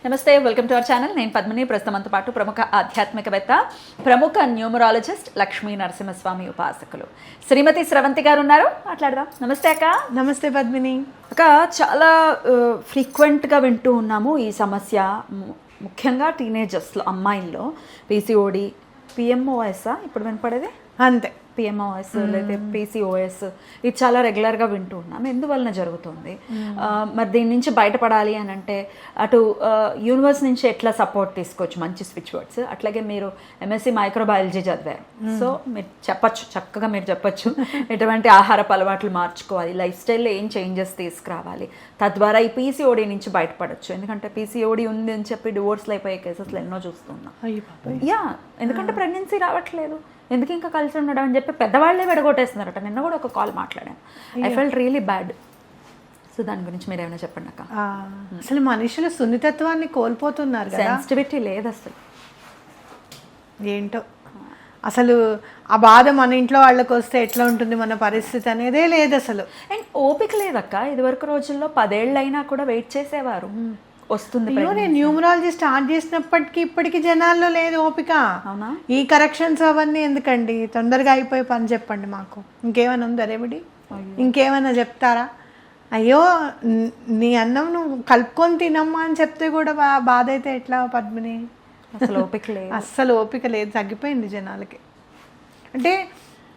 నమస్తే, welcome to our channel. నేను పద్మిని. ప్రస్తుతంతో పాటు ప్రముఖ ఆధ్యాత్మికవేత్త, ప్రముఖ న్యూమరాలజిస్ట్ లక్ష్మీ నరసింహస్వామి ఉపాసకులు శ్రీమతి స్రవంతి గారు ఉన్నారు. మాట్లాడదాం. నమస్తే అక్క. నమస్తే పద్మిని. అక్క, చాలా ఫ్రీక్వెంట్గా వింటూ ఉన్నాము ఈ సమస్య, ముఖ్యంగా టీనేజర్స్లో, అమ్మాయిల్లో పీసీఓడి, పిఎంఓఎస్ ఇప్పుడు వినపడేది అంతే, పిఎంఓఎస్ లేదా పీసీఓఎస్, ఇది చాలా రెగ్యులర్గా వింటూ ఉన్నాం. ఎందువలన జరుగుతుంది? మరి దీని నుంచి బయటపడాలి అని అంటే అటు యూనివర్స్ నుంచి ఎట్లా సపోర్ట్ తీసుకోవచ్చు? మంచి స్విచ్ వర్డ్స్. అట్లాగే మీరు ఎంఎస్సి మైక్రోబయాలజీ చదివారు, సో మీరు చెప్పచ్చు, చక్కగా మీరు చెప్పచ్చు ఎటువంటి ఆహారపు అలవాట్లు మార్చుకోవాలి, లైఫ్ స్టైల్లో ఏం చేంజెస్ తీసుకురావాలి, తద్వారా ఈ పీసీఓడి నుంచి బయటపడచ్చు. ఎందుకంటే పీసీఓడి ఉంది అని చెప్పి డివోర్స్లు అయిపోయే కేసెస్లో ఎన్నో చూస్తున్నాం. యా, ఎందుకంటే ప్రెగ్నెన్సీ రావట్లేదు, ఎందుకు ఇంకా కలిసి ఉండడం అని చెప్పి పెద్దవాళ్ళే విడగొట్టేస్తున్నారట. నిన్న కూడా ఒక కాల్ మాట్లాడాను. I felt really bad. So దాని గురించి మీరు ఏమైనా చెప్పండి అక్క. అసలు మనుషులు సున్నితత్వాన్ని కోల్పోతున్నారు కదా, సెన్సిటివిటీ లేదు అసలు. ఏంటో అసలు ఆ బాధ మన ఇంట్లో వాళ్ళకి వస్తే ఎట్లా ఉంటుంది మన పరిస్థితి అనేదే లేదు అసలు. అండ్ ఓపిక లేదక్క. ఇదివరకు రోజుల్లో 10 ఏళ్ళైనా కూడా వెయిట్ చేసేవారు, వస్తుంది. నేను న్యూమరాలజీ స్టార్ట్ చేసినప్పటికీ ఇప్పటికీ జనాల్లో లేదు ఓపిక. అవునా? ఈ కరెక్షన్స్ అవన్నీ ఎందుకండి, తొందరగా అయిపోయి పని చెప్పండి మాకు. ఇంకేమైనా ఉందా రెమెడీ? ఇంకేమైనా చెప్తారా? అయ్యో నీ అన్నం నువ్వు కలుపుకొని తినమ్మా అని చెప్తే కూడా బాధ అయితే ఎట్లా పద్మిని? అసలు ఓపిక లేదు, అస్సలు ఓపిక లేదు, తగ్గిపోయింది జనాలకి. అంటే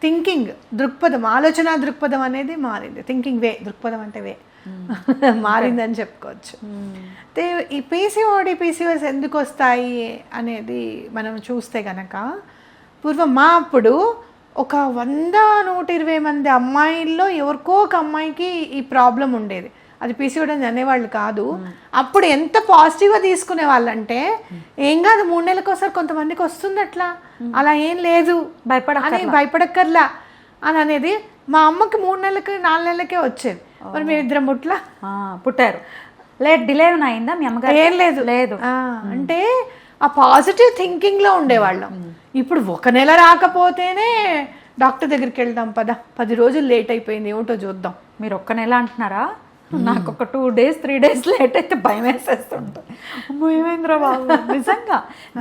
థింకింగ్ దృక్పథం, ఆలోచన దృక్పథం అనేది మారింది. థింకింగ్ వే, దృక్పథం అంటే వే మారిందని చెప్పుకోవచ్చు. అయితే ఈ పీసీఓడి, పీసీఓఎస్ ఎందుకు వస్తాయి అనేది మనం చూస్తే కనుక, పూర్వం మా అప్పుడు ఒక 100-120 మంది అమ్మాయిల్లో ఎవరికో ఒక అమ్మాయికి ఈ ప్రాబ్లం ఉండేది. అది పీసీఓడి అని అనేవాళ్ళు కాదు. అప్పుడు ఎంత పాజిటివ్గా తీసుకునే వాళ్ళంటే, ఏం కాదు 3 నెలలకు ఒకసారి కొంతమందికి వస్తుంది, అట్లా అలా ఏం లేదు, భయపడక్కర్లా అని అనేది. మా అమ్మకి 3 నెలలకి 4 నెలలకే వచ్చేది. మరి మీ ఇద్దరం పుట్టారు, లేట్ డిలే అయిందా మీ అమ్మగారు? ఏం లేదు లేదు అంటే ఆ పాజిటివ్ థింకింగ్లో ఉండేవాళ్ళం. ఇప్పుడు 1 నెల రాకపోతేనే డాక్టర్ దగ్గరికి వెళ్దాం, 10 రోజులు లేట్ అయిపోయింది, ఏమిటో చూద్దాం. మీరు 1 నెల అంటున్నారా? నాకు ఒక 2 days 3 days లేట్ అయితే భయం వేసేస్తుంటుంది. ఏమైందిరా బాబు, నిజంగా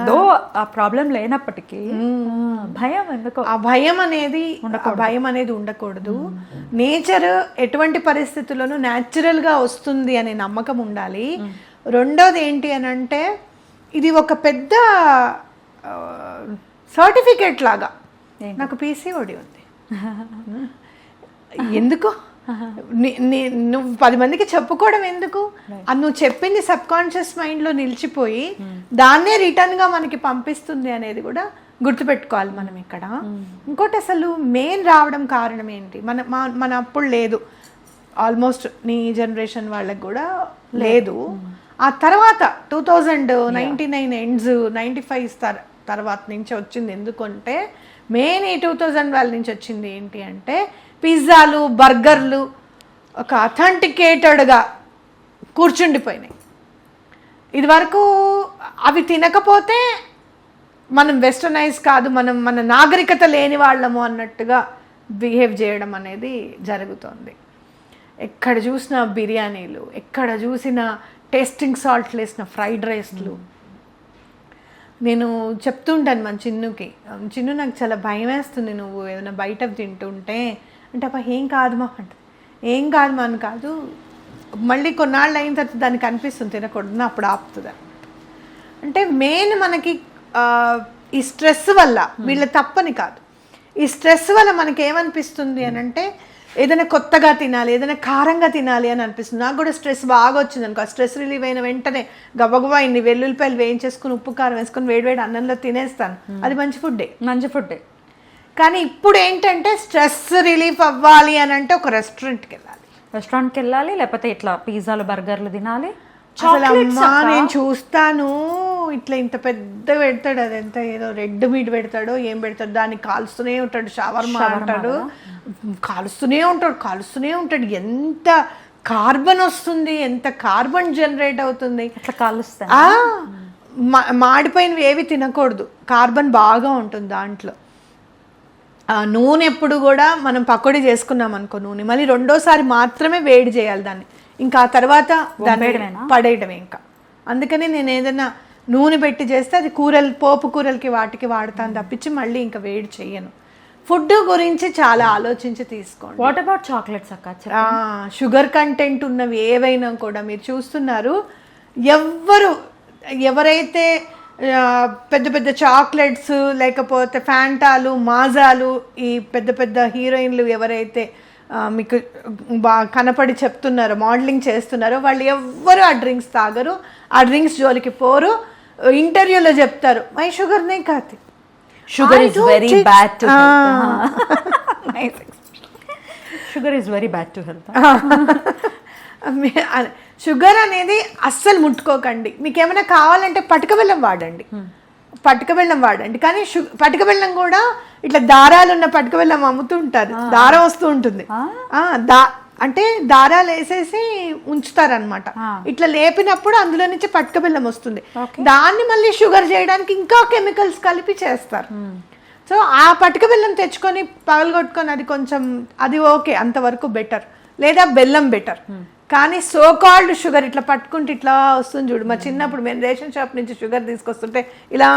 దో ఆ ప్రాబ్లం లేనప్పటికీ భయం ఎందుకో. ఆ భయం అనేది ఉండకూడదు. నేచర్ ఎటువంటి పరిస్థితుల్లోనూ న్యాచురల్గా వస్తుంది అనే నమ్మకం ఉండాలి. రెండోది ఏంటి అని అంటే, ఇది ఒక పెద్ద సర్టిఫికేట్ లాగా. నాకు పీసీఓడి ఉంది, ఎందుకు నువ్వు 10 మందికి చెప్పుకోవడం ఎందుకు? అది నువ్వు చెప్పింది సబ్ కాన్షియస్ మైండ్లో నిలిచిపోయి దాన్నే రిటర్న్గా మనకి పంపిస్తుంది అనేది కూడా గుర్తుపెట్టుకోవాలి మనం ఇక్కడ. ఇంకోటి, అసలు మెయిన్ రావడం కారణం ఏంటి? మన అప్పుడు లేదు, ఆల్మోస్ట్ నీ జనరేషన్ వాళ్ళకి కూడా లేదు. ఆ తర్వాత 2099 ఎండ్స్ 95 తర్వాత నుంచి వచ్చింది. ఎందుకంటే మెయిన్ ఈ 2000 వాళ్ళ నుంచి వచ్చింది ఏంటి అంటే, పిజ్జాలు, బర్గర్లు ఒక అథెంటికేటెడ్గా కూర్చుండిపోయినాయి. ఇది వరకు అవి తినకపోతే మనం వెస్టర్నైజ్ కాదు, మన నాగరికత లేని వాళ్ళము అన్నట్టుగా బిహేవ్ చేయడం అనేది జరుగుతోంది. ఎక్కడ చూసిన బిర్యానీలు, ఎక్కడ చూసిన టేస్టింగ్ సాల్ట్ వేసిన ఫ్రైడ్ రైస్లు. నేను చెప్తుంటాను మన చిన్ను నాకు చాలా భయం వేస్తుంది నువ్వు ఏదైనా బయట తింటుంటే అంటే, అప్ప ఏం కాదుమా అంటే, ఏం కాదుమా అని కాదు, మళ్ళీ కొన్నాళ్ళు అయిన తర్వాత దానికి అనిపిస్తుంది తినకూడదు, అప్పుడు ఆపుతుంది అనమాట. అంటే మెయిన్ మనకి ఈ స్ట్రెస్ వల్ల, వీళ్ళ తప్పని కాదు, ఈ స్ట్రెస్ వల్ల మనకి ఏమనిపిస్తుంది అని అంటే, ఏదైనా కొత్తగా తినాలి, ఏదైనా కారంగా తినాలి అని అనిపిస్తుంది. నాకు కూడా స్ట్రెస్ బాగా వచ్చింది అనుకో, స్ట్రెస్ రిలీవ్ అయిన వెంటనే గబగబా ఇన్ని వెల్లుల్లిపాయలు వేయించేసుకుని ఉప్పు కారం వేసుకొని వేడివేడి అన్నంలో తినేస్తాను. అది మంచి ఫుడ్డే. కానీ ఇప్పుడు ఏంటంటే, స్ట్రెస్ రిలీఫ్ అవ్వాలి అని అంటే ఒక రెస్టారెంట్కి వెళ్ళాలి, లేకపోతే ఇట్లా పిజ్జాలు బర్గర్లు తినాలి. అసలు అమ్మా నేను చూస్తాను ఇట్లా ఇంత పెద్ద పెడతాడు, అదంతా ఏదో రెడ్ మీట్ పెడతాడో ఏం పెడతాడు, దాన్ని కాలుస్తూనే ఉంటాడు, షవర్మా అంటాడు, కాలుస్తూనే ఉంటాడు. ఎంత కార్బన్ వస్తుంది, ఎంత కార్బన్ జనరేట్ అవుతుంది. అట్లా కాలుస్తా మాడిపోయినవి ఏవి తినకూడదు, కార్బన్ బాగా ఉంటుంది దాంట్లో. నూనె ఎప్పుడు కూడా మనం పకోడీ చేసుకున్నాం అనుకో, నూనె మళ్ళీ 2వ సారి మాత్రమే వేడి చేయాలి దాన్ని, ఇంకా ఆ తర్వాత దాన్ని పడేయడమే. ఇంకా అందుకని నేను ఏదైనా నూనె పెట్టి చేస్తే అది పోపు కూరలకి వాటికి వాడతాను తప్పించి మళ్ళీ ఇంకా వేడి చెయ్యను. ఫుడ్ గురించి చాలా ఆలోచించి తీసుకోండి. వాట్ అబౌట్ చాక్లెట్స్ అక్క? షుగర్ కంటెంట్ ఉన్నవి ఏవైనా కూడా మీరు చూస్తున్నారు, ఎవరైతే పెద్ద పెద్ద చాక్లెట్స్ లేకపోతే ఫ్యాంటాలు, మాజాలు, ఈ పెద్ద పెద్ద హీరోయిన్లు ఎవరైతే మీకు బాగా కనపడి చెప్తున్నారో, మోడలింగ్ చేస్తున్నారో, వాళ్ళు ఎవ్వరు ఆ డ్రింక్స్ తాగరు, ఆ డ్రింక్స్ జోలికి పోరు. ఇంటర్వ్యూలో చెప్తారు, మై షుగర్ నే కాతి, sugar is very bad to sugar is very bad to health. Sugar అనేది అస్సలు ముట్టుకోకండి. మీకు ఏమైనా కావాలంటే పటిక బెల్లం వాడండి, కానీ పటిక బెల్లం కూడా ఇట్లా దారాలు ఉన్న పటిక బెల్లం అమ్ముతూ ఉంటారు, దారం వస్తూ ఉంటుంది, అంటే దారాలు వేసేసి ఉంచుతారనమాట. ఇట్లా లేపినప్పుడు అందులో నుంచి పటిక బెల్లం వస్తుంది, దాన్ని మళ్ళీ షుగర్ చేయడానికి ఇంకా కెమికల్స్ కలిపి చేస్తారు. సో ఆ పటిక బెల్లం తెచ్చుకొని పగలగొట్టుకొని అది కొంచెం అది ఓకే, అంతవరకు బెటర్, లేదా బెల్లం బెటర్. కానీ సో కాల్డ్ షుగర్ ఇట్లా పట్టుకుంటే ఇట్లా వస్తుంది చూడు. మా చిన్నప్పుడు మేము రేషన్ షాప్ నుంచి షుగర్ తీసుకొస్తుంటే ఇలా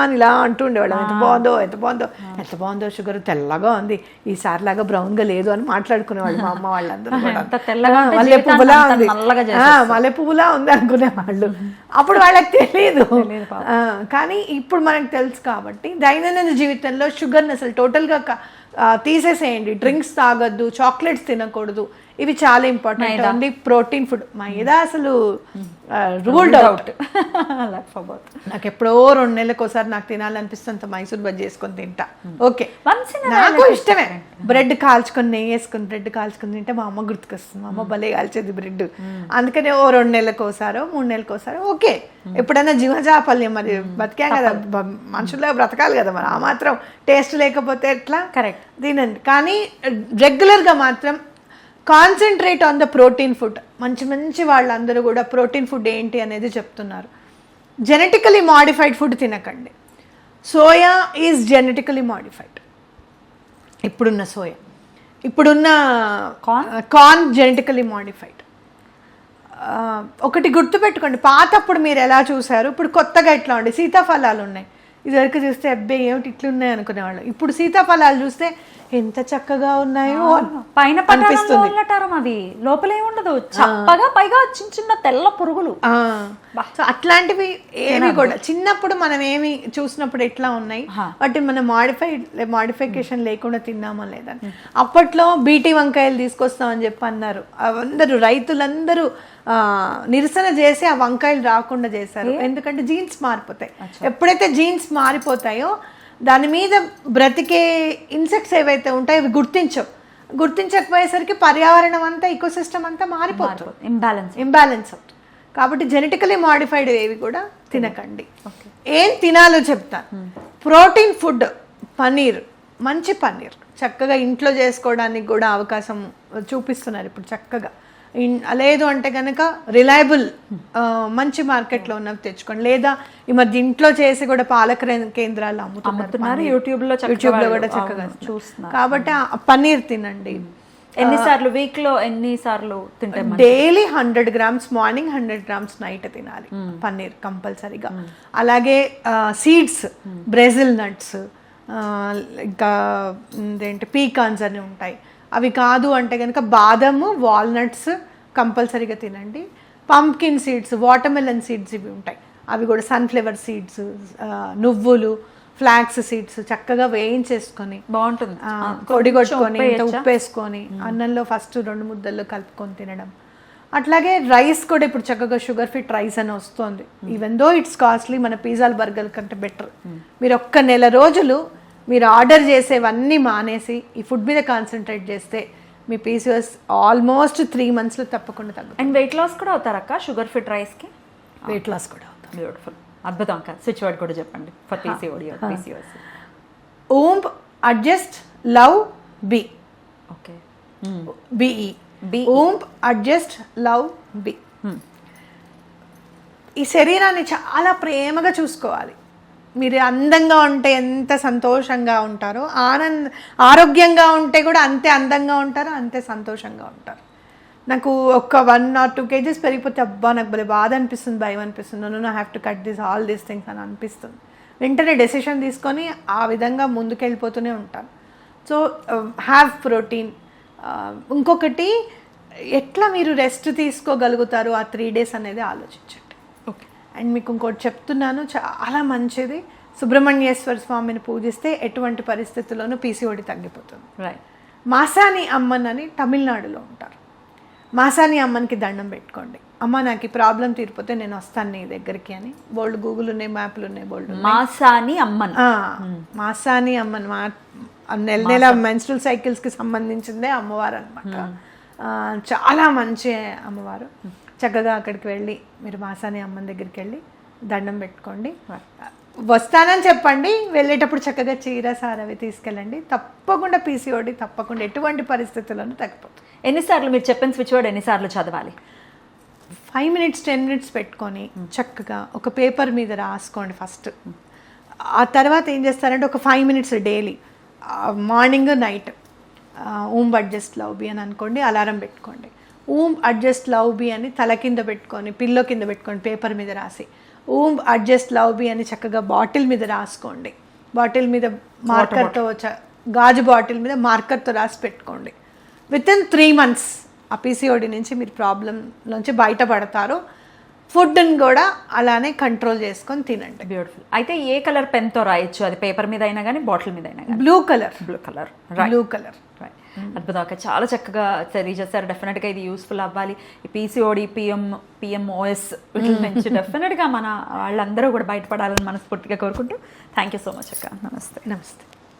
అంటూ ఉండేవాళ్ళం, ఎంత బాగుందో షుగర్, తెల్లగా ఉంది, ఈసారి లాగా బ్రౌన్ గా లేదు అని మాట్లాడుకునేవాళ్ళు మా అమ్మ వాళ్ళందరూ. మల్లె పువ్వులా ఉంది అనుకునేవాళ్ళు. అప్పుడు వాళ్ళకి తెలియదు, కానీ ఇప్పుడు మనకు తెలుసు. కాబట్టి దైనందిన జీవితంలో షుగర్ని అసలు టోటల్గా తీసేసేయండి. డ్రింక్స్ తాగొద్దు, చాక్లెట్స్ తినకూడదు, ఇవి చాలా ఇంపార్టెంట్. Only protein food. మైదా అసలు రూల్డ్ అవుట్. నాకు ఎప్పుడో 2 నెలలకు ఒకసారి నాకు తినాలనిపిస్తుంది, మైసూర్ బజ్జీ చేసుకొని తింటా. ఓకే, నాకు ఇష్టమే. బ్రెడ్ కాల్చుకొని నెయ్యి వేసుకుని బ్రెడ్ కాల్చుకొని తింటే మా అమ్మ గుర్తుకొస్తుంది. మా అమ్మ భలే కాల్చేది బ్రెడ్. అందుకనే 2 నెలలకు ఒకసారో 3 నెలలకు ఒకసారి ఓకే. ఎప్పుడైనా జీవజాపల్యం, మరి బతికా కదా, మనుషుల్లో బ్రతకాలి కదా, మరి ఆ మాత్రం టేస్ట్ లేకపోతే ఎట్లా? కరెక్ట్, తినండి. కానీ రెగ్యులర్గా మాత్రం concentrate on the protein food. మంచి వాళ్ళందరూ కూడా ప్రోటీన్ ఫుడ్ ఏంటి అనేది చెప్తున్నారు. జెనెటికలీ మాడిఫైడ్ ఫుడ్ తినకండి. Soya is genetically modified. ఇప్పుడున్న సోయా, ఇప్పుడున్న కార్న్ జెనెటికలీ మాడిఫైడ్. ఒకటి గుర్తుపెట్టుకోండి, పాతప్పుడు మీరు ఎలా చూసారు, ఇప్పుడు కొత్తగా ఇట్లా ఉండే సీతాఫలాలు ఉన్నాయి. ఇదివరకు చూస్తే అబ్బాయి ఏమిటి ఇట్లున్నాయి అనుకునేవాళ్ళం. ఇప్పుడు సీతాఫలాలు చూస్తే ఎంత చక్కగా ఉన్నాయో పైన అనిపిస్తుంది. అవి లోపల ఏముండదు, చప్పగా, పైగా చిన్న చిన్న తెల్ల పురుగులు. అట్లాంటివి ఏమి కూడా చిన్నప్పుడు మనం ఏమి చూసినప్పుడు ఎట్లా ఉన్నాయి, వాటిని మనం మాడిఫికేషన్ లేకుండా తిన్నామా లేదని. అప్పట్లో బీటీ వంకాయలు తీసుకొస్తామని చెప్పి అన్నారు. అందరూ రైతులందరూ నిరసన చేసి ఆ వంకాయలు రాకుండా చేశారు. ఎందుకంటే జీన్స్ మారిపోతాయి. ఎప్పుడైతే జీన్స్ మారిపోతాయో దాని మీద బ్రతికే ఇన్సెక్ట్స్ ఏవైతే ఉంటాయో అవి గుర్తించకపోయేసరికి పర్యావరణం అంతా, ఈకోసిస్టమ్ అంతా మారిపోతుంది, ఇంబ్యాలెన్స్ అవుతుంది. కాబట్టి జెనెటికలీ మాడిఫైడ్ ఏవి కూడా తినకండి. ఏం తినాలో చెప్తాను. ప్రోటీన్ ఫుడ్, పన్నీర్, మంచి పన్నీర్ చక్కగా ఇంట్లో చేసుకోవడానికి కూడా అవకాశం చూపిస్తున్నారు ఇప్పుడు చక్కగా. లేదు అంటే కనుక రిలయబుల్ మంచి మార్కెట్లో ఉన్నవి తెచ్చుకోండి. లేదా ఈ మధ్య ఇంట్లో చేసి కూడా పాలక కేంద్రాలు అమ్ముతున్నారు, యూట్యూబ్లో కూడా చక్కగా చూస్తున్నారు. కాబట్టి పన్నీర్ తినండి. ఎన్నిసార్లు వీక్లో ఎన్నిసార్లు తింటే? Daily 100 grams morning, 100 grams night తినాలి పన్నీర్ కంపల్సరీగా. అలాగే సీడ్స్, బ్రెజిల్ నట్స్, ఇంకా ఏంటి పీకాన్స్ అని ఉంటాయి, అవి కాదు అంటే కనుక బాదము, వాల్నట్స్ కంపల్సరీగా తినండి. పంప్కిన్ సీడ్స్, వాటర్మెలన్ సీడ్స్ ఇవి ఉంటాయి, అవి కూడా, సన్ఫ్లవర్ సీడ్స్, నువ్వులు, ఫ్లాక్స్ సీడ్స్ చక్కగా వేయించేసుకొని బాగుంటుంది, పొడి కొట్టుకొని ఉప్పు వేసుకొని అన్నంలో ఫస్ట్ 2 ముద్దల్లో కలుపుకొని తినడం. అట్లాగే రైస్ కూడా ఇప్పుడు చక్కగా షుగర్ ఫిట్ రైస్ అని వస్తుంది. ఈవెన్ దో ఇట్స్ కాస్ట్లీ, మన పిజ్జాలు బర్గర్ కంటే బెటర్. మీరు 1 నెల రోజులు మీరు ఆర్డర్ చేసేవన్నీ మానేసి ఈ ఫుడ్ మీద కాన్సన్ట్రేట్ చేస్తే మీ పీసీఓఎస్ ఆల్మోస్ట్ 3 monthsలో తప్పకుండా తగ్గుతుంది. అండ్ వెయిట్ లాస్ కూడా అవుతారక్క షుగర్ ఫిట్ రైస్కి? వెయిట్ లాస్ కూడా అవుతాం. బ్యూటిఫుల్, అద్భుతం అక్క. స్విచ్ వర్డ్ కూడా చెప్పండి ఫర్ పీసీఓడి ఆర్ పీసీఓఎస్. ఓంప్, adjust, love, be. Okay, be, ఓంప్, అడ్జస్ట్, లవ్, బి. ఈ శరీరాన్ని చాలా ప్రేమగా చూసుకోవాలి. మీరు అందంగా ఉంటే ఎంత సంతోషంగా ఉంటారో, ఆరోగ్యంగా ఉంటే కూడా అంతే అందంగా ఉంటారు, అంతే సంతోషంగా ఉంటారు. నాకు ఒక 1 or 2 kgs పెరిగిపోతే అబ్బా నాకు భలే బాధ అనిపిస్తుంది, భయం అనిపిస్తుంది, no have to cut this all these things అని అనిపిస్తుంది. వెంటనే డెసిషన్ తీసుకొని ఆ విధంగా ముందుకెళ్ళిపోతూనే ఉంటాను. So have protein. ఇంకొకటి, ఎట్లా మీరు రెస్ట్ తీసుకోగలుగుతారు ఆ 3 days అనేది ఆలోచించండి. ఓకే. అండ్ మీకు ఇంకోటి చెప్తున్నాను, చాలా మంచిది, సుబ్రహ్మణ్యేశ్వర స్వామిని పూజిస్తే ఎటువంటి పరిస్థితుల్లోనూ పీసీఓడి తగ్గిపోతుంది. రైట్. మాసాని అమ్మన్ అని తమిళనాడులో ఉంటారు. మాసాని అమ్మన్కి దండం పెట్టుకోండి, అమ్మ నాకు ఈ ప్రాబ్లం తీరిపోతే నేను వస్తాను నీ దగ్గరికి అని. బోల్డ్ గూగుల్ ఉన్నాయి, మ్యాప్లు ఉన్నాయి, బోల్డ్. మాసాని అమ్మన్. మాసాని అమ్మన్ నెల నెల మెన్స్ట్రల్ సైకిల్స్కి సంబంధించిందే అమ్మవారు అనమాట. చాలా మంచి అమ్మవారు. చక్కగా అక్కడికి వెళ్ళి మీరు మాసాని అమ్మన్ దగ్గరికి వెళ్ళి దండం పెట్టుకోండి, వస్తానని చెప్పండి. వెళ్ళేటప్పుడు చక్కగా చీర సారవి తీసుకెళ్ళండి. తప్పకుండా పీసీఓడి తప్పకుండా ఎటువంటి పరిస్థితుల్లోనూ తగ్గిపోతుంది. ఎన్నిసార్లు మీరు చెప్పిన స్విచ్ వర్డ్ ఎన్నిసార్లు చదవాలి? 5 minutes 10 minutes పెట్టుకొని చక్కగా ఒక పేపర్ మీద రాసుకోండి ఫస్ట్. ఆ తర్వాత ఏం చేస్తారంటే ఒక 5 minutes డైలీ, మార్నింగ్ నైట్, ఓం అడ్జస్ట్ లవ్ బి అని అనుకోండి, అలారం పెట్టుకోండి. ఓం అడ్జస్ట్ లవ్ బి అని తల కింద పెట్టుకొని పిల్లో కింద పెట్టుకోండి, పేపర్ మీద రాసి ఓం అడ్జస్ట్ లవ్ బి అని చక్కగా బాటిల్ మీద రాసుకోండి. బాటిల్ మీద మార్కర్తో గాజు బాటిల్ మీద మార్కర్తో రాసి పెట్టుకోండి. వితిన్ 3 months ఆ పీసీఓడి నుంచి మీరు ప్రాబ్లంలోంచి బయటపడతారు. ఫుడ్ని కూడా అలానే కంట్రోల్ చేసుకొని తినండి. బ్యూటిఫుల్. అయితే ఏ కలర్ పెన్తో రాయొచ్చు? అది పేపర్ మీద అయినా కానీ బాటిల్ మీద అయినా కానీ? Blue colour. Blue colour. Blue colour. అద్భుతంగా చాలా చక్కగా తెలియజేస్తారు. డెఫినెట్గా ఇది యూస్ఫుల్ అవ్వాలి. ఈ పీసీఓడి, పిఎంఓఎస్ వీటి నుంచి డెఫినెట్గా మన వాళ్ళందరూ కూడా బయటపడాలని మనస్ఫూర్తిగా కోరుకుంటూ థ్యాంక్ యూ సో మచ్ అక్క. నమస్తే. నమస్తే.